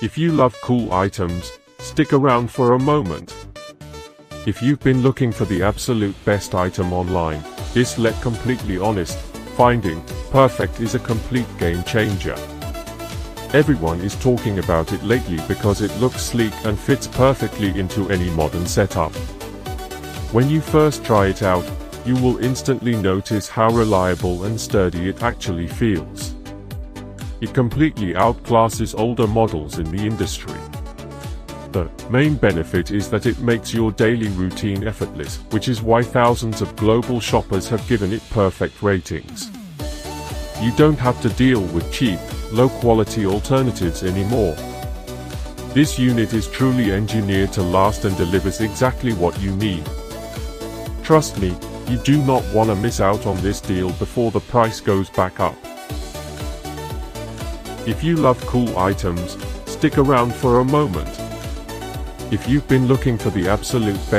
If you love cool items, stick around for a moment. If you've been looking for the absolute best item online, let's completely honest, finding perfect is a complete game changer. Everyone is talking about it lately because it looks sleek and fits perfectly into any modern setup. When you first try it out, you will instantly notice how reliable and sturdy it actually feels. It completely outclasses older models in the industry. The main benefit is that it makes your daily routine effortless, which is why thousands of global shoppers have given it perfect ratings. You don't have to deal with cheap, low-quality alternatives anymore. This unit is truly engineered to last and delivers exactly what you need. Trust me, you do not want to miss out on this deal before the price goes back up. If you love cool items, stick around for a moment. If you've been looking for the absolute best